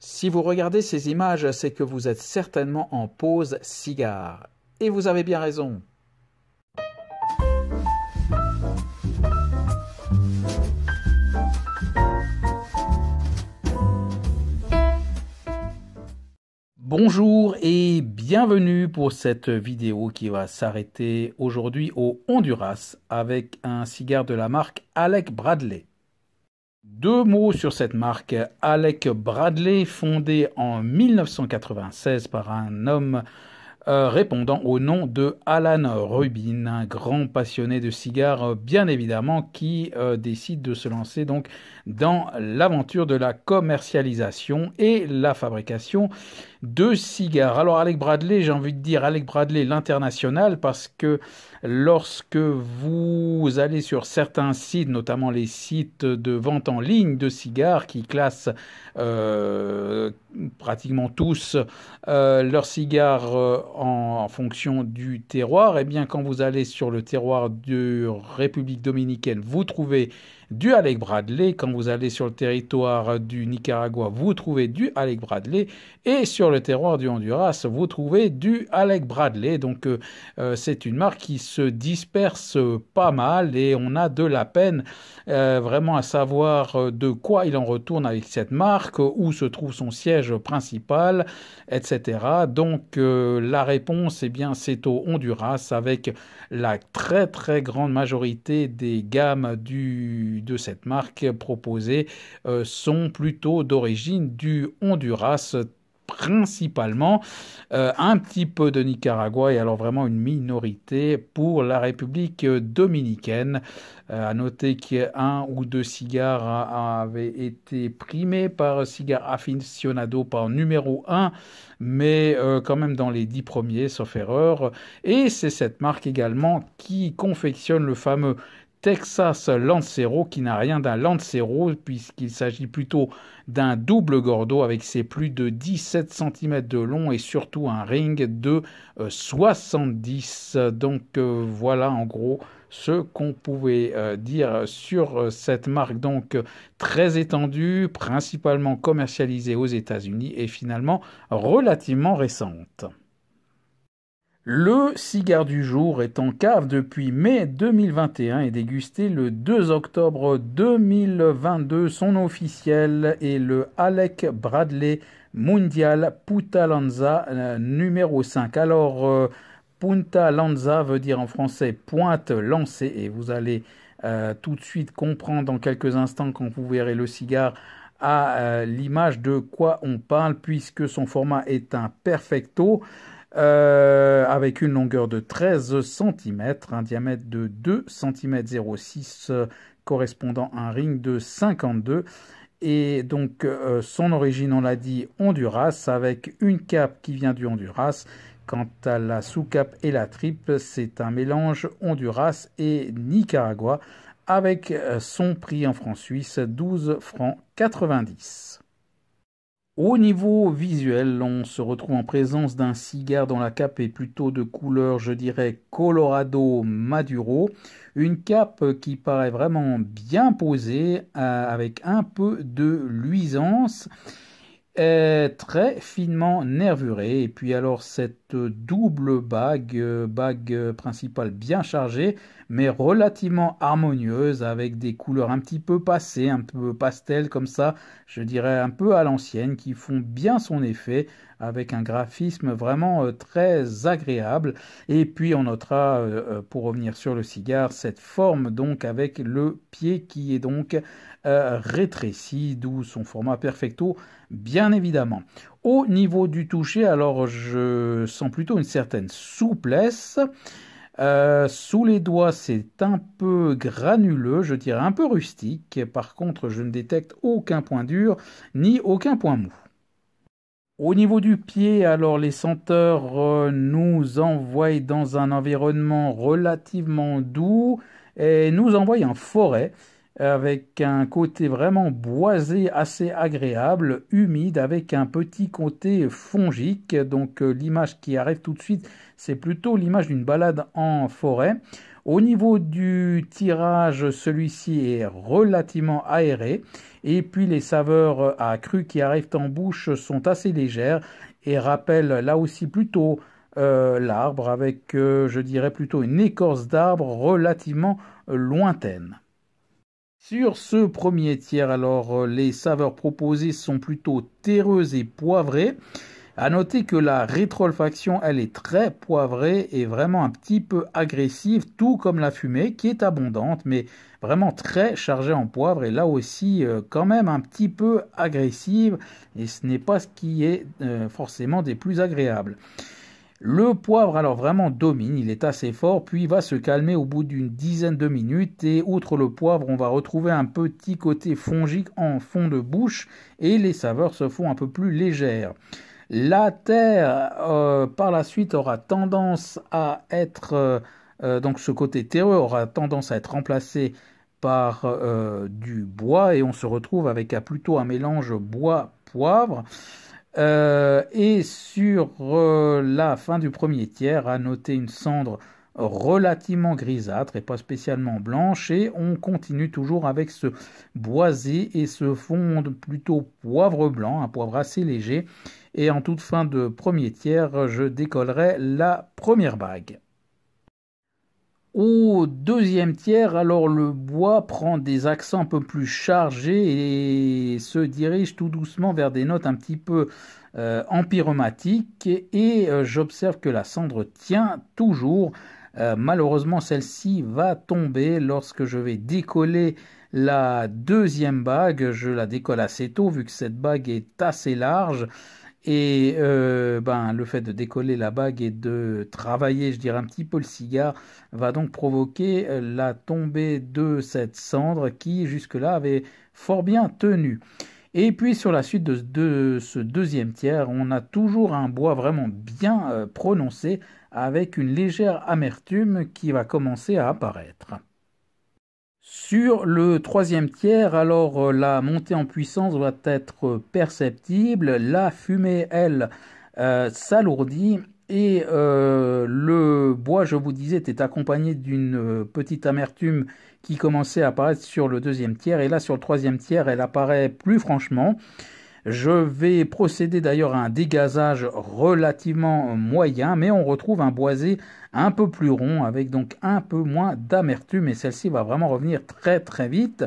Si vous regardez ces images, c'est que vous êtes certainement en pause cigare. Et vous avez bien raison. Bonjour et bienvenue pour cette vidéo qui va s'arrêter aujourd'hui au Honduras avec un cigare de la marque Alec Bradley. Deux mots sur cette marque. Alec Bradley, fondée en 1996 par un homme répondant au nom de Alan Rubin, un grand passionné de cigares bien évidemment qui décide de se lancer donc dans l'aventure de la commercialisation et la fabrication de cigares. Alors Alec Bradley, j'ai envie de dire Alec Bradley l'international parce que lorsque vous allez sur certains sites, notamment les sites de vente en ligne de cigares qui classent pratiquement tous leurs cigares en fonction du terroir, et bien quand vous allez sur le terroir de République dominicaine, vous trouvez du Alec Bradley. Quand vous allez sur le territoire du Nicaragua, vous trouvez du Alec Bradley. Et sur le terroir du Honduras, vous trouvez du Alec Bradley. Donc c'est une marque qui se disperse pas mal et on a de la peine vraiment à savoir de quoi il en retourne avec cette marque, où se trouve son siège principal, etc. Donc la réponse, eh bien, c'est au Honduras, avec la très très grande majorité des gammes de cette marque proposées sont plutôt d'origine du Honduras, principalement, un petit peu de Nicaragua et alors vraiment une minorité pour la République dominicaine. À noter qu'un ou deux cigares avaient été primés par Cigar Aficionado par numéro 1, mais quand même dans les 10 premiers, sauf erreur. Et c'est cette marque également qui confectionne le fameux Texas Lancero, qui n'a rien d'un Lancero puisqu'il s'agit plutôt d'un double gordo avec ses plus de 17 cm de long et surtout un ring de 70. Donc voilà en gros ce qu'on pouvait dire sur cette marque, donc très étendue, principalement commercialisée aux États-Unis et finalement relativement récente. Le cigare du jour est en cave depuis mai 2021 et dégusté le 2 octobre 2022. Son nom officiel est le Alec Bradley Mundial Punta Lanza numéro 5. Alors, Punta Lanza veut dire en français pointe lancée et vous allez tout de suite comprendre dans quelques instants quand vous verrez le cigare à l'image de quoi on parle, puisque son format est un perfecto. Avec une longueur de 13 cm, un diamètre de 2 cm 06 correspondant à un ring de 52. Et donc son origine, on l'a dit, Honduras, avec une cape qui vient du Honduras. Quant à la sous-cape et la tripe, c'est un mélange Honduras et Nicaragua, avec son prix en francs suisses, 12 francs 90. Au niveau visuel, on se retrouve en présence d'un cigare dont la cape est plutôt de couleur, je dirais, Colorado Maduro. Une cape qui paraît vraiment bien posée, avec un peu de luisance, très finement nervurée. Et puis alors cette double bague principale bien chargée, mais relativement harmonieuse, avec des couleurs un petit peu passées, un peu pastel comme ça, je dirais un peu à l'ancienne, qui font bien son effet, avec un graphisme vraiment très agréable. Et puis on notera, pour revenir sur le cigare, cette forme donc avec le pied qui est donc rétréci, d'où son format perfecto, bien évidemment. Au niveau du toucher, alors je sens plutôt une certaine souplesse. Sous les doigts, c'est un peu granuleux, je dirais un peu rustique. Par contre, je ne détecte aucun point dur ni aucun point mou. Au niveau du pied, alors les senteurs nous envoient dans un environnement relativement doux et nous envoient en forêt, avec un côté vraiment boisé assez agréable, humide, avec un petit côté fongique. Donc l'image qui arrive tout de suite, c'est plutôt l'image d'une balade en forêt. Au niveau du tirage, celui-ci est relativement aéré. Et puis les saveurs à cru qui arrivent en bouche sont assez légères et rappellent là aussi plutôt l'arbre avec, je dirais plutôt une écorce d'arbre relativement lointaine. Sur ce premier tiers, alors les saveurs proposées sont plutôt terreuses et poivrées. À noter que la rétroolfaction, elle est très poivrée et vraiment un petit peu agressive, tout comme la fumée qui est abondante, mais vraiment très chargée en poivre et là aussi quand même un petit peu agressive et ce n'est pas ce qui est forcément des plus agréables. Le poivre alors vraiment domine, il est assez fort, puis il va se calmer au bout d'une dizaine de minutes et outre le poivre, on va retrouver un petit côté fongique en fond de bouche et les saveurs se font un peu plus légères. La terre, par la suite, aura tendance à être, donc ce côté terreux aura tendance à être remplacé par du bois et on se retrouve avec plutôt un mélange bois-poivre. Et sur la fin du premier tiers, à noter une cendre relativement grisâtre et pas spécialement blanche et on continue toujours avec ce boisé et ce fond plutôt poivre blanc, un poivre assez léger et en toute fin de premier tiers je décollerai la première bague. Au deuxième tiers, alors le bois prend des accents un peu plus chargés et se dirige tout doucement vers des notes un petit peu empyromatiques et j'observe que la cendre tient toujours. Malheureusement, celle-ci va tomber lorsque je vais décoller la deuxième bague. Je la décolle assez tôt vu que cette bague est assez large. Et le fait de décoller la bague et de travailler, je dirais, un petit peu le cigare va donc provoquer la tombée de cette cendre qui jusque-là avait fort bien tenu. Et puis sur la suite de ce deuxième tiers, on a toujours un bois vraiment bien prononcé avec une légère amertume qui va commencer à apparaître. Sur le troisième tiers, alors la montée en puissance va être perceptible, la fumée, elle, s'alourdit et le bois, je vous disais, était accompagné d'une petite amertume qui commençait à apparaître sur le deuxième tiers et là sur le troisième tiers, elle apparaît plus franchement. Je vais procéder d'ailleurs à un dégazage relativement moyen, mais on retrouve un boisé un peu plus rond avec donc un peu moins d'amertume et celle-ci va vraiment revenir très très vite.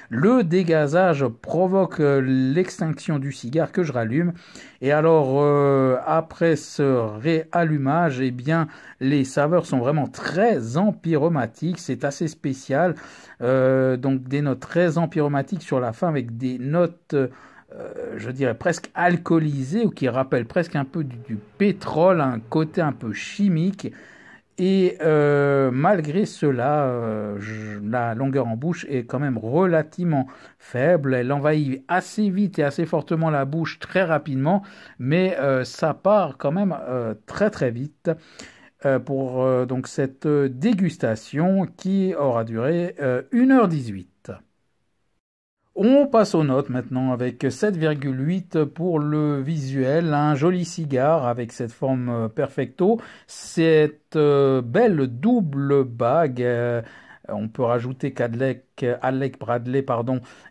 Le dégazage provoque l'extinction du cigare que je rallume et alors après ce réallumage, eh bien les saveurs sont vraiment très empyromatiques, c'est assez spécial, donc des notes très empyromatiques sur la fin avec des notes je dirais presque alcoolisé ou qui rappelle presque un peu du pétrole, un côté un peu chimique. Et malgré cela, la longueur en bouche est quand même relativement faible. Elle envahit assez vite et assez fortement la bouche très rapidement, mais ça part quand même très très vite pour donc cette dégustation qui aura duré 1h18. On passe aux notes maintenant avec 7,8 pour le visuel, un joli cigare avec cette forme perfecto, cette belle double bague, on peut rajouter qu'Alec Bradley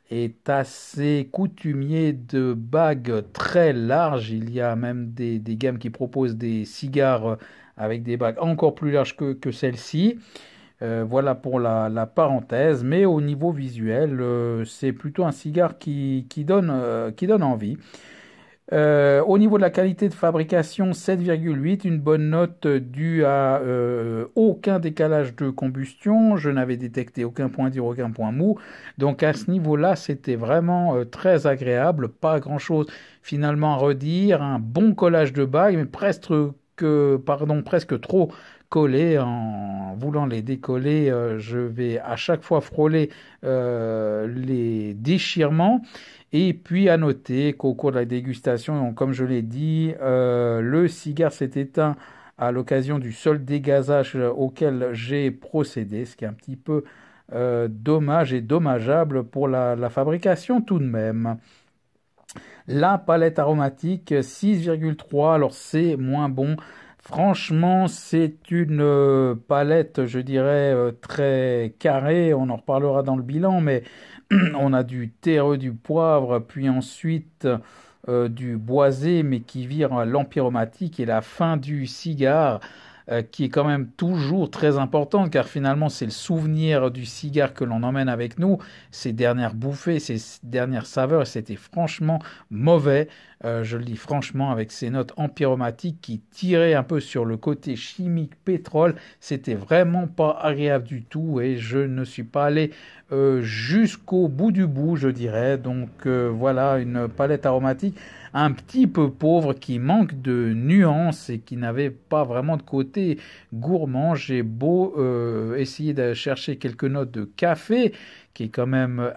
est assez coutumier de bagues très larges, il y a même des gammes qui proposent des cigares avec des bagues encore plus larges que celle-ci. Voilà pour la parenthèse, mais au niveau visuel, c'est plutôt un cigare qui donne envie. Au niveau de la qualité de fabrication, 7,8, une bonne note due à aucun décalage de combustion. Je n'avais détecté aucun point dur, aucun point mou. Donc à ce niveau-là, c'était vraiment très agréable. Pas grand-chose finalement à redire. Un bon collage de bagues, mais presque trop collés. En voulant les décoller, je vais à chaque fois frôler les déchirements. Et puis à noter qu'au cours de la dégustation, donc, comme je l'ai dit, le cigare s'est éteint à l'occasion du seul dégazage auquel j'ai procédé, ce qui est un petit peu dommage et dommageable pour la fabrication tout de même. La palette aromatique 6,3, alors c'est moins bon. Franchement, c'est une palette, je dirais, très carrée. On en reparlera dans le bilan, mais on a du terreux, du poivre, puis ensuite du boisé, mais qui vire à l'empyromatique et la fin du cigare, qui est quand même toujours très importante, car finalement, c'est le souvenir du cigare que l'on emmène avec nous, ces dernières bouffées, ces dernières saveurs, et c'était franchement mauvais. Je le dis franchement, avec ces notes empyromatiques qui tiraient un peu sur le côté chimique pétrole, c'était vraiment pas agréable du tout et je ne suis pas allé jusqu'au bout du bout, je dirais. Donc voilà, une palette aromatique un petit peu pauvre qui manque de nuances et qui n'avait pas vraiment de côté gourmand. J'ai beau essayer de chercher quelques notes de café, qui est quand même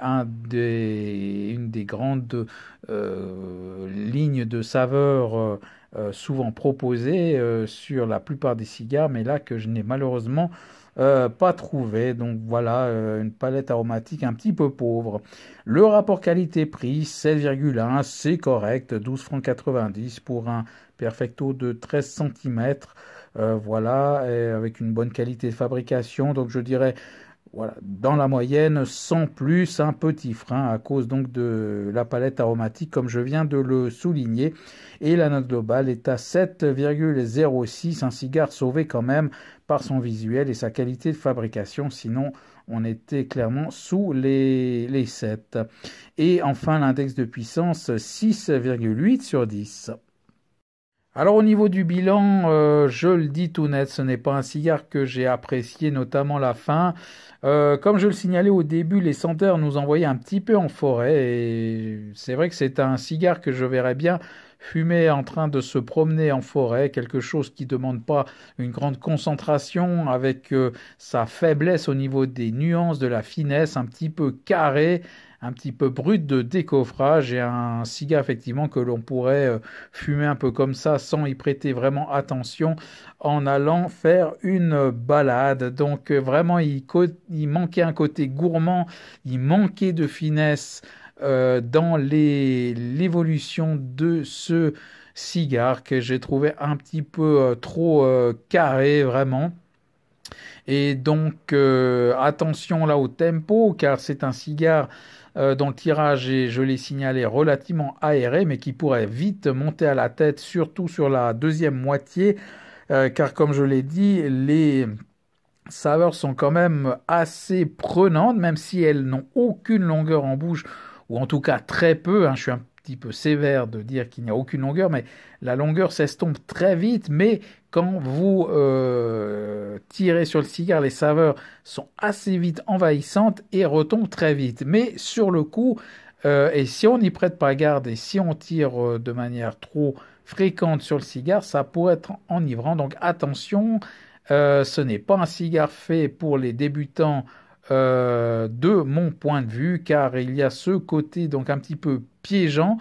une des grandes lignes de saveurs souvent proposées sur la plupart des cigares, mais là que je n'ai malheureusement pas trouvé. Donc voilà, une palette aromatique un petit peu pauvre. Le rapport qualité-prix, 7,1, c'est correct, 12 francs 90 pour un Perfecto de 13 cm. Voilà, et avec une bonne qualité de fabrication. Donc je dirais voilà, dans la moyenne, sans plus un petit frein à cause donc de la palette aromatique, comme je viens de le souligner. Et la note globale est à 7,06, un cigare sauvé quand même par son visuel et sa qualité de fabrication. Sinon, on était clairement sous les 7. Et enfin, l'index de puissance, 6,8 sur 10. Alors au niveau du bilan, je le dis tout net, ce n'est pas un cigare que j'ai apprécié, notamment la fin. Comme je le signalais au début, les senteurs nous envoyaient un petit peu en forêt et c'est vrai que c'est un cigare que je verrais bien fumer en train de se promener en forêt, quelque chose qui ne demande pas une grande concentration avec sa faiblesse au niveau des nuances, de la finesse, un petit peu carré, un petit peu brut de décoffrage et un cigare effectivement que l'on pourrait fumer un peu comme ça sans y prêter vraiment attention en allant faire une balade. Donc vraiment il manquait un côté gourmand, il manquait de finesse dans l'évolution de ce cigare que j'ai trouvé un petit peu trop carré vraiment. Et donc attention là au tempo car c'est un cigare dont le tirage est, je l'ai signalé, relativement aéré, mais qui pourrait vite monter à la tête, surtout sur la deuxième moitié, car comme je l'ai dit, les saveurs sont quand même assez prenantes, même si elles n'ont aucune longueur en bouche, ou en tout cas très peu, hein, je suis un petit peu sévère de dire qu'il n'y a aucune longueur, mais la longueur s'estompe très vite, mais quand vous tirez sur le cigare, les saveurs sont assez vite envahissantes et retombent très vite. Mais sur le coup, et si on n'y prête pas garde et si on tire de manière trop fréquente sur le cigare, ça pourrait être enivrant. Donc attention, ce n'est pas un cigare fait pour les débutants de mon point de vue, car il y a ce côté donc un petit peu piégeant.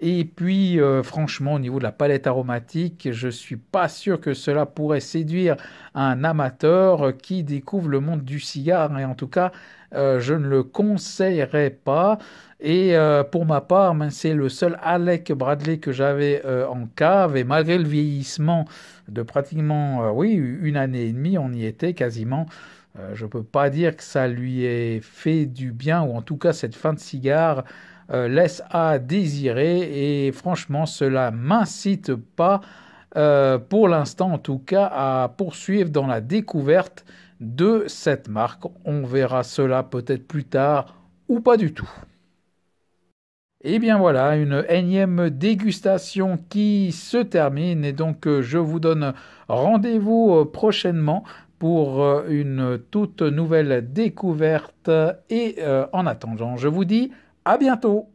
Et puis, franchement, au niveau de la palette aromatique, je suis pas sûr que cela pourrait séduire un amateur qui découvre le monde du cigare. Et en tout cas, je ne le conseillerais pas. Et pour ma part, ben, c'est le seul Alec Bradley que j'avais en cave. Et malgré le vieillissement de pratiquement, oui, une année et demie, on y était quasiment. Je ne peux pas dire que ça lui ait fait du bien, ou en tout cas cette fin de cigare laisse à désirer et franchement cela m'incite pas pour l'instant en tout cas à poursuivre dans la découverte de cette marque. On verra cela peut-être plus tard ou pas du tout. Et bien voilà, une énième dégustation qui se termine et donc je vous donne rendez-vous prochainement pour une toute nouvelle découverte et en attendant, je vous dis à bientôt.